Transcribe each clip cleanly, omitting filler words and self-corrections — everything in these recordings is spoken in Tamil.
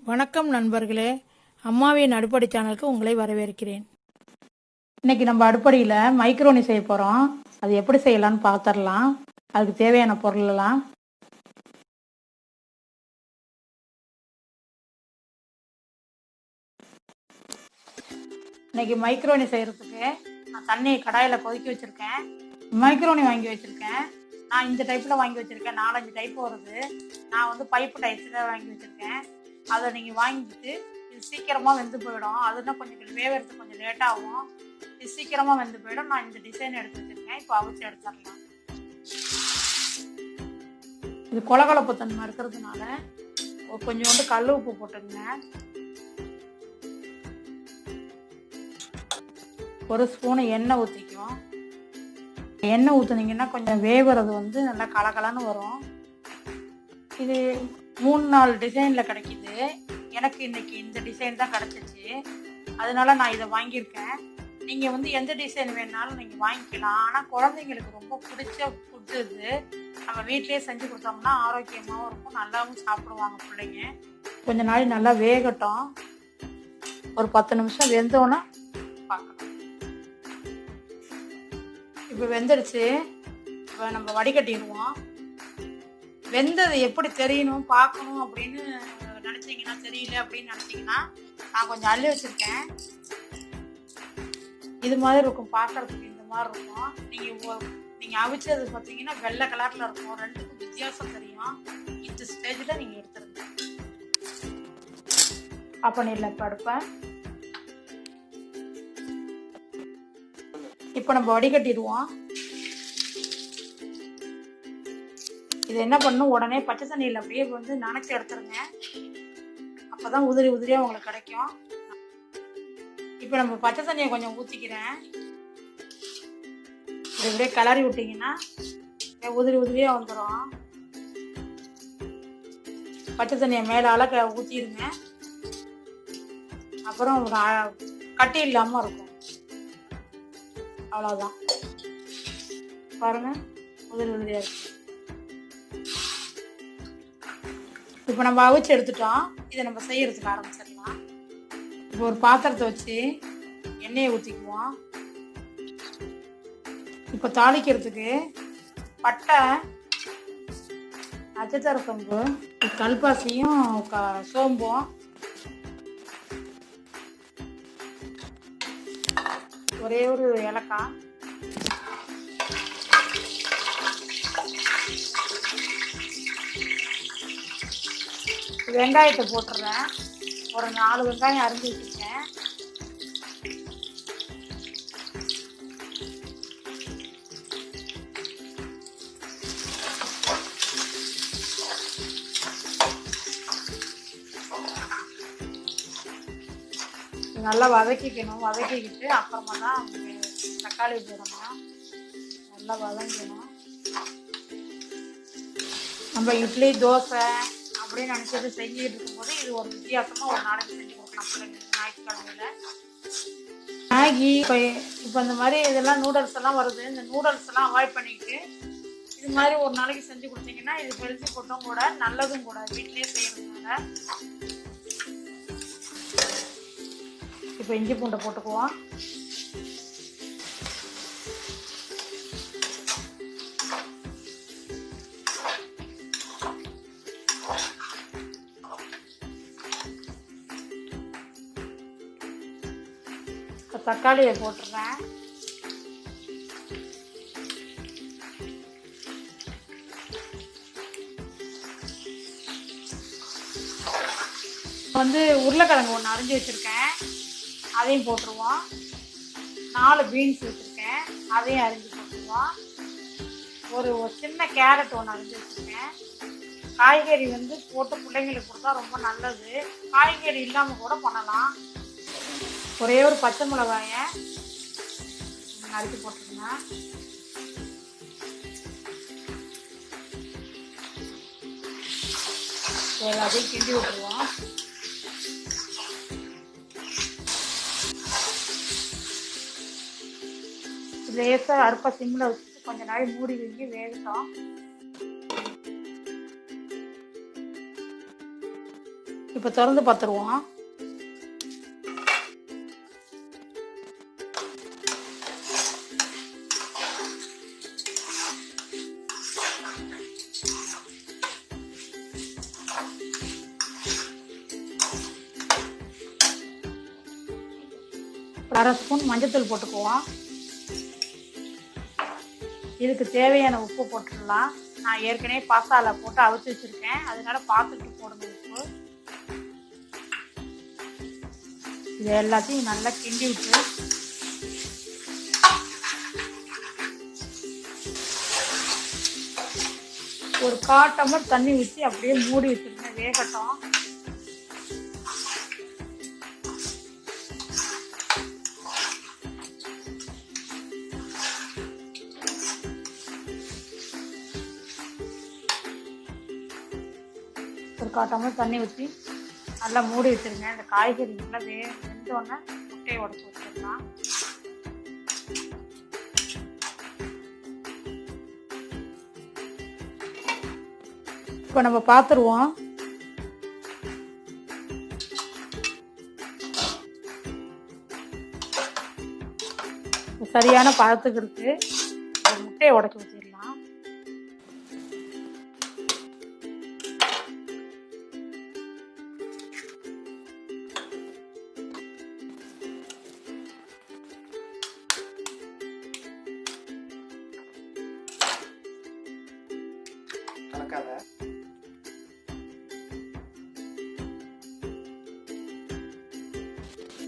வணக்கம் நண்பர்களே, அம்மாவின் அடுப்படி சேனலுக்கு உங்களை வரவேற்கிறேன். இன்னைக்கு நம்ம அடுப்படியில் மைக்ரோனி செய்ய போகிறோம். அது எப்படி செய்யலான்னு பார்த்துடலாம். அதுக்கு தேவையான பொருளெல்லாம் இன்னைக்கு மைக்ரோனி செய்கிறதுக்கு நான் தண்ணி கடாயில் கொதிக்க வச்சுருக்கேன். மைக்ரோனி வாங்கி வச்சுருக்கேன். நான் இந்த டைப்பில் வாங்கி வச்சுருக்கேன். 4-5 டைப் வருது. நான் வந்து பைப்பு டைப்ஸில் வாங்கி வச்சுருக்கேன். அதை நீங்கள் வாங்கிட்டு இது சீக்கிரமாக வெந்து போயிடும். அதுனா கொஞ்சம் வேகிறதுக்கு கொஞ்சம் லேட்டாகும். இது சீக்கிரமாக வெந்து போயிடும். நான் இந்த டிசைன் எடுத்து வச்சுருக்கேன். இப்போ அவிச்சு எடுத்துடலாம். இது கொலகொலப்பு தன்மை இருக்கிறதுனால கொஞ்சோண்டு கல் உப்பு போட்டுங்க. ஒரு ஸ்பூனு எண்ணெய் ஊற்றிக்கும். எண்ணெய் ஊற்றுனீங்கன்னா கொஞ்சம் வேகிறது வந்து நல்லா கலகலன்னு வரும். இது 3-4 டிசைனில் கிடைக்கிது. எனக்கு இன்னைக்கு இந்த டிசைன் தான் கிடச்சிச்சு. அதனால நான் இதை வாங்கியிருக்கேன். நீங்கள் வந்து எந்த டிசைன் வேணாலும் நீங்கள் வாங்கிக்கலாம். ஆனால் குழந்தைங்களுக்கு ரொம்ப பிடிச்ச ஃபுட்டு இது. நம்ம வீட்டிலே செஞ்சு கொடுத்தோம்னா ஆரோக்கியமாகவும் இருக்கும், நல்லாவும் சாப்பிடுவாங்க பிள்ளைங்க. கொஞ்ச நாள் நல்லா வேகட்டும். ஒரு 10 நிமிஷம் வெந்தோன்னா பார்க்கலாம். இப்போ வெந்துடுச்சு. இப்போ நம்ம வடிகட்டிடுவோம். வெந்தது எப்படி தெரியணும் பார்க்கணும் அப்படின்னு நினச்சிங்கன்னா, தெரியல அப்படின்னு நினச்சிங்கன்னா, நான் கொஞ்சம் அள்ளி வச்சுருக்கேன். இது மாதிரி இருக்கும், பார்க்கறதுக்கு இந்த மாதிரி இருக்கும். நீங்கள் அவிச்சது பார்த்தீங்கன்னா வெள்ளை கலரில் இருக்கும். ரெண்டுக்கும் வித்தியாசம் தெரியும். இந்த ஸ்டேஜில் நீங்கள் எடுத்துருங்க. அப்போ பண்ணிடலாம். இப்போ அடுப்பேன். இப்போ நம்ம வடிகட்டிடுவோம். இது என்ன பண்ணணும், உடனே பச்சை தண்ணியில் அப்படியே வந்து நனைச்சி எடுத்துருங்க. அப்போ தான் உதிரி உதிரியாக உங்களுக்கு கிடைக்கும். இப்போ நம்ம பச்சை தண்ணியை கொஞ்சம் ஊற்றிக்கிறேன். இது அப்படியே கிளறி விட்டிங்கன்னா உதிரி உதிரியாக வந்துடும். பச்சை தண்ணியை மேலே அளக்க ஊற்றிடுங்க. அப்புறம் கட்டி இல்லாமல் இருக்கும். அவ்வளோதான். பாருங்கள், உதிரி உதிரியாக இருக்கும். இப்போ நம்ம அவிச்சு எடுத்துட்டோம். இதை நம்ம செய்யறதுக்கு ஆரம்பிச்சிடலாம். இப்போ ஒரு பாத்திரத்தை வச்சு எண்ணெயை ஊற்றிக்குவோம். இப்போ தாளிக்கிறதுக்கு பட்டை, நட்சத்திர சோம்பு, கல்பாசியும் சோம்பும், ஒரே ஒரு ஏலக்காய், வெங்காயத்தை போட்டுறேன். ஒரு 4 வெங்காயம் அரிஞ்சு வச்சுருக்கேன். நல்லா வதக்கிக்கணும். வதக்கிக்கிட்டு அப்புறமா தான் தக்காளி போடணும். நல்லா வதங்கணும். நம்ம இட்லி, தோசை அப்படின்னு நினச்சது செஞ்சுக்கிட்டு இருக்கும்போது இது ஒரு வித்தியாசமாக ஒரு நாளைக்கு செஞ்சு கொடுக்கலாம் பிள்ளைங்களுக்கு. ஞாயிற்றுக்கிழமையில் மேகி, இப்போ இந்த மாதிரி இதெல்லாம் நூடுல்ஸ் எல்லாம் வருது. இந்த நூடுல்ஸ் எல்லாம் அவாய்ட் பண்ணிக்கிட்டு இது மாதிரி ஒரு நாளைக்கு செஞ்சு கொடுத்தீங்கன்னா இது ஹெல்த்தி ஃபுட்டும் கூட, நல்லதும் கூட, வீட்டிலே செய்யறதுனால. இப்போ இஞ்சி பூண்டை போட்டுக்குவோம். தக்காளியை போட்டுறேன். வந்து உருளைக்கிழங்கு ஒன்று அரிஞ்சு வச்சுருக்கேன். அதையும் போட்டுருவோம். 4 பீன்ஸ் வச்சுருக்கேன். அதையும் அரிஞ்சு போட்டுருவோம். ஒரு சின்ன கேரட் ஒன்று அரிஞ்சு வச்சுருக்கேன். காய்கறி வந்து போட்டு பிள்ளைங்களுக்கு கொடுத்தா ரொம்ப நல்லது. காய்கறி இல்லாமல் கூட பண்ணலாம். ஒரே ஒரு பச்சை மிளகாயை நறுக்கி போட்டுருங்க. எல்லாத்தையும் கிண்டி விட்டுருவோம். லேசாக அடுப்பை சிம்மில் வச்சுட்டு கொஞ்ச நாள் மூடி வைங்க, வேகட்டும். இப்போ இப்போ திறந்து பார்த்துருவோம். அரை ஸ்பூன் மஞ்சத்தூள் போட்டுக்குவோம். இதுக்கு தேவையான உப்பு போட்டுடலாம். நான் ஏற்கனவே பாஸ்தாவில் போட்டு அவிச்சு வச்சுருக்கேன், அதனால பார்த்துட்டு போடுங்க உப்பு. இது எல்லாத்தையும் நல்லா கிண்டி விட்டு ஒரு 1/4 டம்ளர் தண்ணி ஊற்றி அப்படியே மூடி வச்சுருங்க, வேகட்டும். ஒரு 1/4 டம்ளர் தண்ணி ஊற்றி நல்லா மூடி வச்சுருங்க. இந்த காய்கறி நல்லா வெந்தோடனே முட்டையை உடச்சி வச்சிடலாம். இப்போ நம்ம பார்த்துருவோம். சரியான பழத்துக்கு இருக்கு. ஒரு முட்டையை உடச்சி வச்சிடலாம்.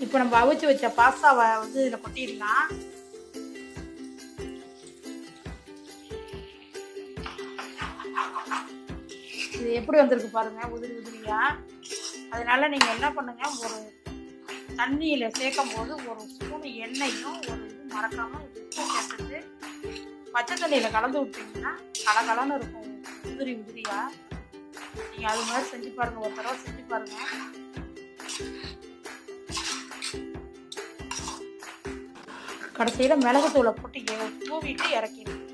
இப்போ நம்ம அவிச்சு வச்ச பாஸ்தாவை வந்து இதில் கொட்டிடலாம். இது எப்படி வந்திருக்கு பாருங்க, உதிரி உதிரியா. அதனால நீங்கள் என்ன பண்ணுங்க, ஒரு தண்ணியில் சேர்க்கும் போது ஒரு ஸ்பூன் எண்ணெயும் ஒரு இது மறக்காமல் உப்பு சேர்த்துட்டு பச்சை தண்ணியில் கலந்து விட்டீங்கன்னா கலகலன்னு இருக்கும், உதிரி உதிரியா. நீங்கள் அது மாதிரி செஞ்சு பாருங்கள், ஒரு தடவை செஞ்சு பாருங்கள். கடைசியில் மிளகுத்தூளை போட்டு தூவிட்டு இறக்கிடும்.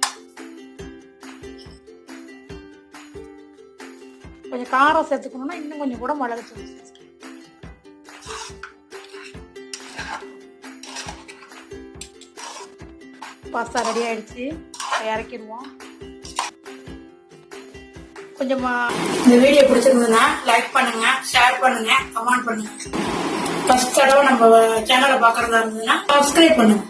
கொஞ்சம் காரம் சேர்த்துக்கணும்னா இன்னும் கொஞ்சம் கூட மிளகுத்தூள் சேர்த்துக்கணும். பாஸ்தா ரெடி ஆயிடுச்சு, இறக்கிடுவோம். கொஞ்சமா இந்த வீடியோ பிடிச்சிருந்ததுன்னா லைக் பண்ணுங்க, ஷேர் பண்ணுங்க, கமெண்ட் பண்ணுங்க. ஃபர்ஸ்ட் தடவை நம்ம சேனலை பார்க்கறதா இருந்ததுன்னா சப்ஸ்கிரைப் பண்ணுங்க.